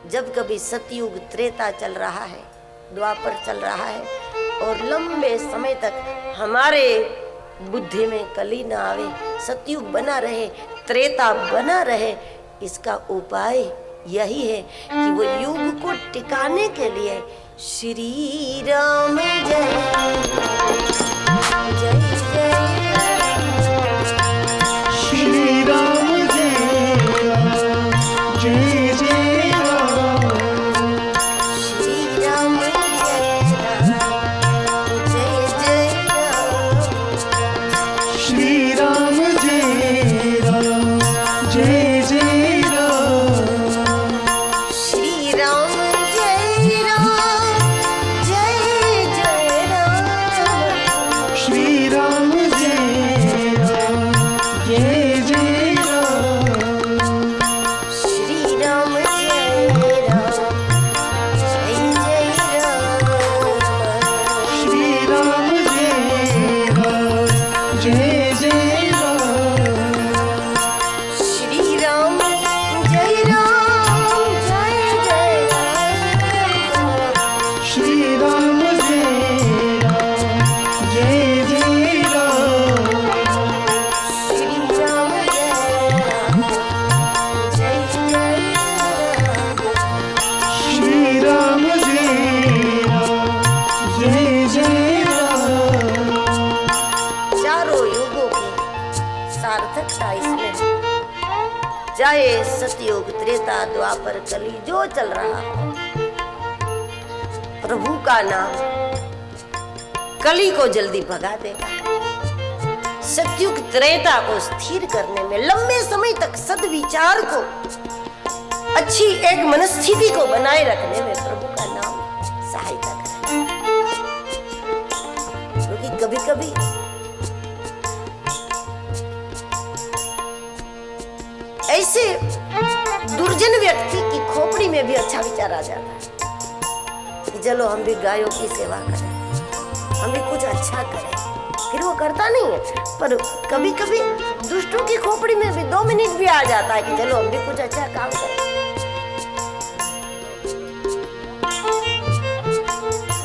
जब कभी सतयुग त्रेता चल रहा है, द्वापर चल रहा है और लंबे समय तक हमारे बुद्धि में कली ना आवे, सतयुग बना रहे, त्रेता बना रहे, इसका उपाय यही है कि वो युग को टिकाने के लिए श्री राम जय जय श्री राम जय जय जय राम, श्री राम जय जय राम, श्री राम जय जय राम, श्री राम जय जय राम, श्री राम जय जय राम, श्री राम जय जय राम, श्री राम जय जय राम, श्री राम जय जय राम, श्री राम जय जय राम, श्री राम जय जय राम, श्री राम जय जय राम। चारों युगों की सार्थकता इसमें है। चाहे सतयुग त्रेता द्वापर कली जो चल रहा हो, प्रभु का नाम कली को जल्दी भगा देगा, सतयुग त्रेता को स्थिर करने में, लंबे समय तक सद्विचार को, अच्छी एक मनस्थिति को बनाए रखने में प्रभु का नाम सहायता करेगा। क्योंकि कभी कभी ऐसे दुर्जन व्यक्ति की खोपड़ी में भी अच्छा विचार आ जाता है कि चलो हम भी गायों की सेवा करें, हम भी कुछ अच्छा करें। फिर वो करता नहीं है, पर कभी कभी दुष्टों की खोपड़ी में भी 2 मिनट भी आ जाता है कि चलो हम भी कुछ अच्छा काम करें।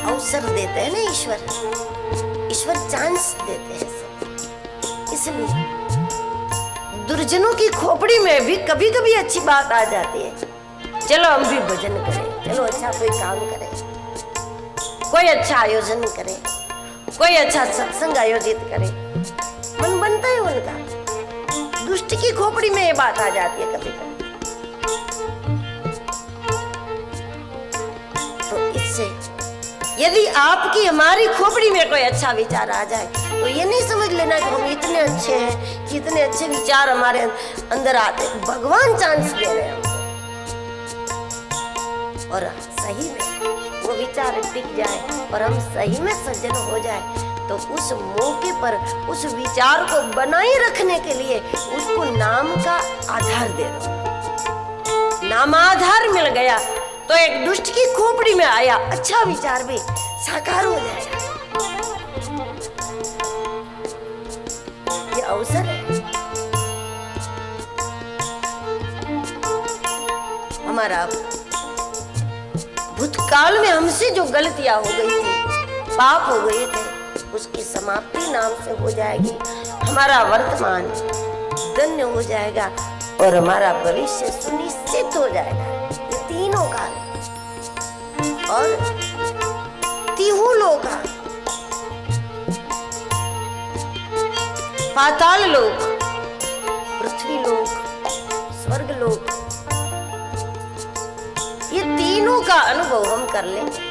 अवसर देते हैं ना ईश्वर चांस देते हैं सब। इसलिए दुर्जनों की खोपड़ी में भी कभी कभी अच्छी बात आ जाती है, चलो हम भी भजन करें, चलो अच्छा कोई काम करें, कोई अच्छा आयोजन करें, कोई अच्छा सत्संग आयोजित करें। मन बनता है उनका। दुष्ट की खोपड़ी में ये बात आ जाती है कभी कभी। तो इससे यदि आपकी हमारी खोपड़ी में कोई अच्छा विचार आ जाए तो ये नहीं समझ लेना कि हम इतने अच्छे हैं कि इतने अच्छे विचार हमारे अंदर आते, भगवान चांस दे रहे हैं हमको, और सही में वो विचार टिक जाए और हम सही में सज्जन हो जाए तो उस मौके पर उस विचार को बनाए रखने के लिए उसको नाम का आधार दे दो। नामाधार मिल गया तो एक दुष्ट की खोपड़ी में आया अच्छा विचार भी साकार हो जाएगा। ये अवसर है। हमारा भूतकाल में हमसे जो गलतियां हो गई थी, पाप हो गए थे, उसकी समाप्ति नाम से हो जाएगी। हमारा वर्तमान धन्य हो जाएगा और हमारा भविष्य सुनिश्चित हो जाएगा। ये तीनों काल और तीहू लोक, पाताल लोक, पृथ्वी लोक, स्वर्ग लोक, ये तीनों का अनुभव हम कर लेंगे।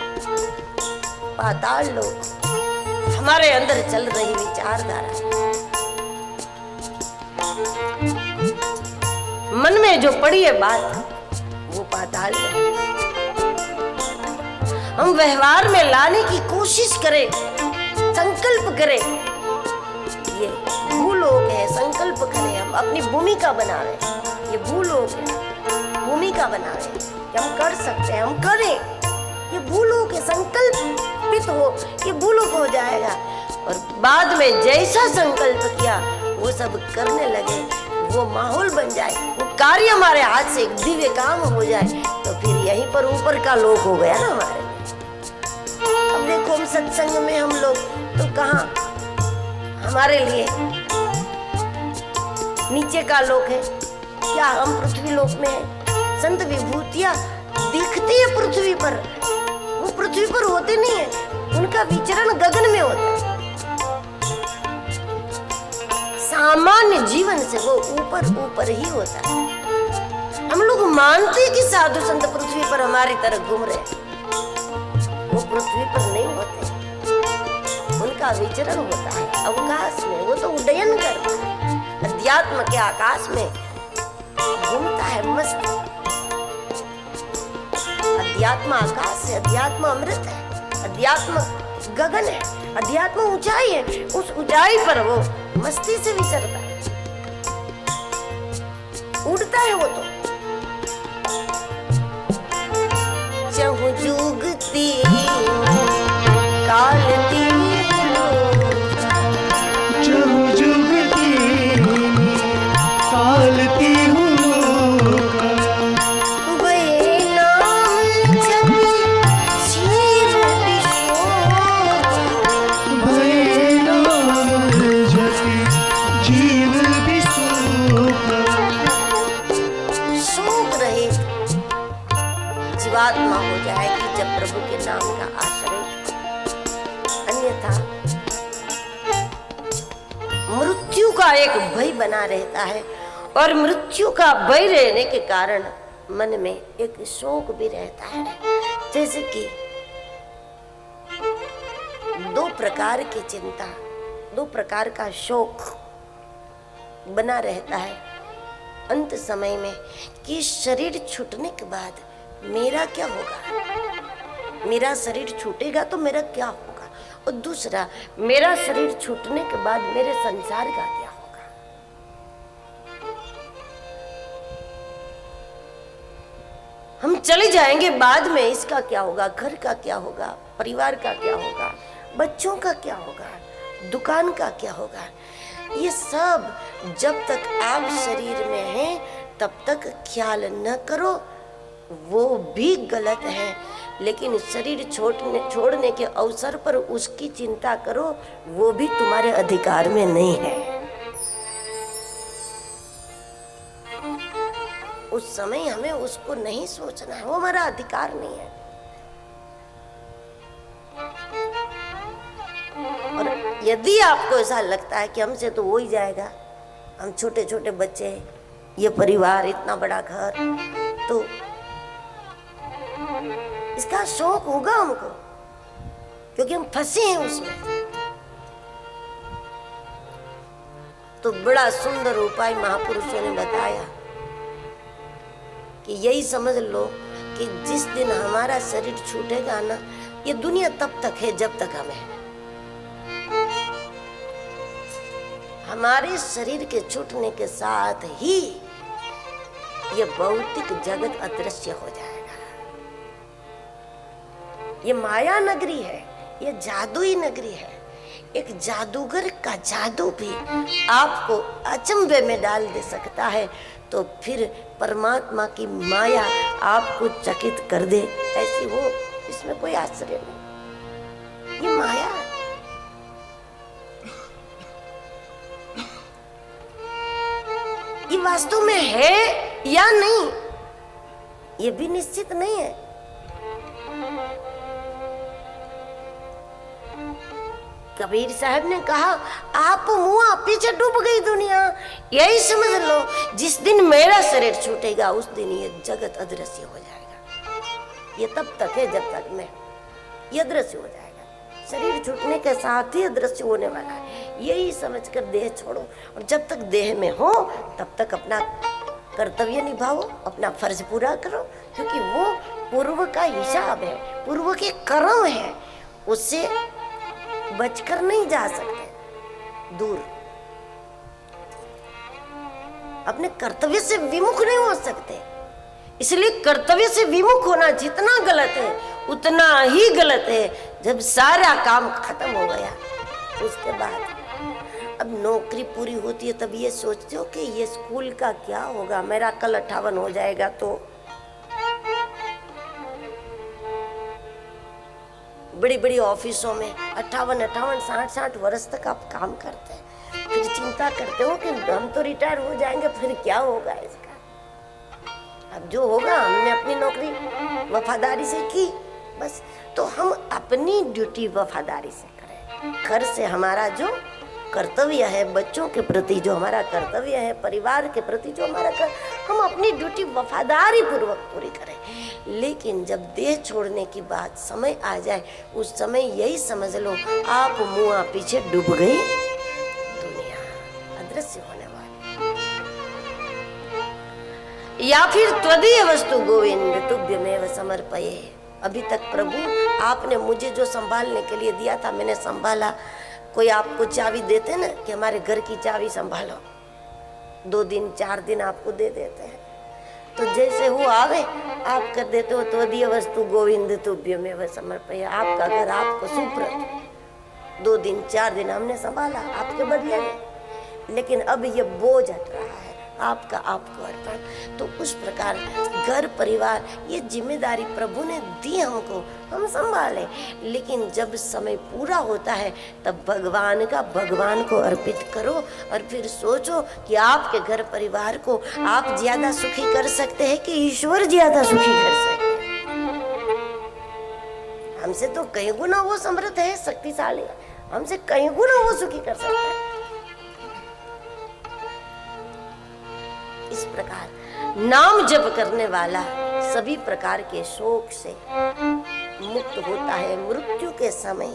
पाताल लोक हमारे अंदर चल रही विचारधारा, मन में जो पड़ी है बात, वो पाताल में हम व्यवहार में लाने की कोशिश करें, संकल्प करें। ये भूलोक है, संकल्प करें, हम अपनी भूमिका बनावे। ये भूलोक है, भूमिका बनावे कि हम कर सकते हैं, हम करें। ये भूलोक है, संकल्पित हो, ये भूलोक हो जाएगा। और बाद में जैसा संकल्प किया वो सब करने लगे, वो माहौल बन जाए, वो कार्य हमारे हाथ से एक दिव्य काम हो जाए, तो फिर यही कहीं पर ऊपर का लोक हो गया ना हमारे लिए। अब देखो हम सत्संग में हम लोग तो कहाँ हमारे लिए नीचे का लोक है क्या? हम पृथ्वी लोक में है। संत विभूतियां दिखती है पृथ्वी पर, वो पृथ्वी पर होते नहीं है, उनका विचरण गगन में होता है। सामान्य जीवन से वो ऊपर ऊपर ही होता है। हम लोग मानते हैं कि साधु संत पृथ्वी पर हमारी तरह घूम रहे हैं, वो पृथ्वी पर नहीं होते, उनका विचरण होता है अवकाश में। वो तो उड्डयन करता है, अध्यात्म के आकाश में घूमता है मस्त। अध्यात्म आकाश है, अध्यात्म अमृत है, अध्यात्म गगन है, अध्यात्म ऊंचाई है। उस ऊंचाई पर वो मस्ती से विचरता है, उड़ता है वो तो। चहु जुगती कालती चहु जुगती कालती हूँ जीवात्मा हो जाएगी जब प्रभु के नाम का आश्रय। अन्यथा मृत्यु का एक भय बना रहता है, और मृत्यु का भय रहने के कारण मन में एक शोक भी रहता है। जैसे कि दो प्रकार की चिंता, दो प्रकार का शोक बना रहता है अंत समय में कि शरीर छूटने के बाद मेरा क्या होगा, मेरा शरीर छूटेगा तो मेरा क्या होगा, और दूसरा मेरा शरीर छूटने के बाद मेरे संसार का क्या होगा। हम चले जाएंगे बाद में, इसका क्या होगा, घर का क्या होगा, परिवार का क्या होगा, बच्चों का क्या होगा, दुकान का क्या होगा। ये सब जब तक आप शरीर में हैं तब तक ख्याल न करो, वो भी गलत है। लेकिन शरीर छोड़ने के अवसर पर उसकी चिंता करो, वो भी तुम्हारे अधिकार में नहीं है। उस समय हमें उसको नहीं सोचना है, वो हमारा अधिकार नहीं है। और यदि आपको ऐसा लगता है कि हमसे तो हो ही जाएगा, हम छोटे छोटे बच्चे, ये परिवार, इतना बड़ा घर, तो इसका शौक होगा हमको, क्योंकि हम फंसे हैं उसमें। तो बड़ा सुंदर उपाय महापुरुषों ने बताया कि यही समझ लो कि जिस दिन हमारा शरीर छूटेगा ना, ये दुनिया तब तक है जब तक हमें, हमारे शरीर के छूटने के साथ ही ये भौतिक जगत अदृश्य हो जाएगा। ये माया नगरी है, ये जादुई नगरी है। एक जादूगर का जादू भी आपको अचंभे में डाल दे सकता है, तो फिर परमात्मा की माया आपको चकित कर दे, ऐसी हो, इसमें कोई आश्चर्य नहीं। ये माया है। ये वास्तव में है या नहीं, ये भी निश्चित नहीं है। कबीर साहब ने कहा, आप मुआ पीछे डूब गई दुनिया। यही समझ लो, जिस दिन मेरा शरीर छूटेगा उस दिन ये जगत अदृश्य हो जाएगा। ये तब तक है जब तक मैं, ये अदृश्य हो जाएगा। शरीर छूटने के साथ ही अदृश्य होने वाला है। यही समझकर देह छोड़ो, और जब तक देह में हो तब तक अपना कर्तव्य निभाओ, अपना फर्ज पूरा करो, क्योंकि वो पूर्व का हिसाब है, पूर्व के कर्म है, उससे बचकर नहीं जा सकते दूर। अपने कर्तव्य से विमुख नहीं हो सकते। इसलिए कर्तव्य से विमुख होना जितना गलत है उतना ही गलत है जब सारा काम खत्म हो गया उसके बाद अब नौकरी पूरी होती है, तब ये सोचते हो कि ये स्कूल का क्या होगा, मेरा कल 58 हो जाएगा तो बड़ी बड़ी ऑफिसों में 58, 60 वर्ष तक आप काम करते हैं, फिर चिंता करते हो कि हम तो रिटायर हो जाएंगे, फिर क्या होगा इसका। अब जो होगा, हमने अपनी नौकरी वफादारी से की बस, तो हम अपनी ड्यूटी वफादारी से करें। घर से हमारा जो कर्तव्य है, बच्चों के प्रति जो हमारा कर्तव्य है, परिवार के प्रति जो हमारा हम अपनी ड्यूटी वफादारी पूर्वक पूरी करें। लेकिन जब देह छोड़ने की बात समय आ जाए, उस समय यही समझ लो आप मुआ पीछे डूब गई दुनिया, अदृश्य होने वाली। या फिर त्वदीय वस्तु गोविंद तुभ्यमेव समर्पये। अभी तक प्रभु आपने मुझे जो संभालने के लिए दिया था मैंने संभाला। कोई आपको चाबी देते ना कि हमारे घर की चाबी संभालो, 2 दिन 4 दिन आपको दे देते हैं, तो जैसे वो आवे आप कर देते हो त्वदीय वस्तु गोविंद तुभ्यमेव समर्पये। आपका घर आपको सुप्रत, 2 दिन 4 दिन हमने संभाला आपके बदले में, लेकिन अब ये बोझ हट रहा है आपका आपको अर्पण। तो उस प्रकार घर परिवार ये जिम्मेदारी प्रभु ने दी हमको, हम संभालें। लेकिन जब समय पूरा होता है तब भगवान का भगवान को अर्पित करो और फिर सोचो कि आपके घर परिवार को आप ज्यादा सुखी कर सकते हैं कि ईश्वर ज्यादा सुखी कर सकते हैं। हमसे तो कई गुना वो समर्थ है, शक्तिशाली है, हमसे कई गुना वो सुखी कर सकता है। इस प्रकार नाम जप करने वाला सभी प्रकार के शोक से मुक्त होता है मृत्यु के समय।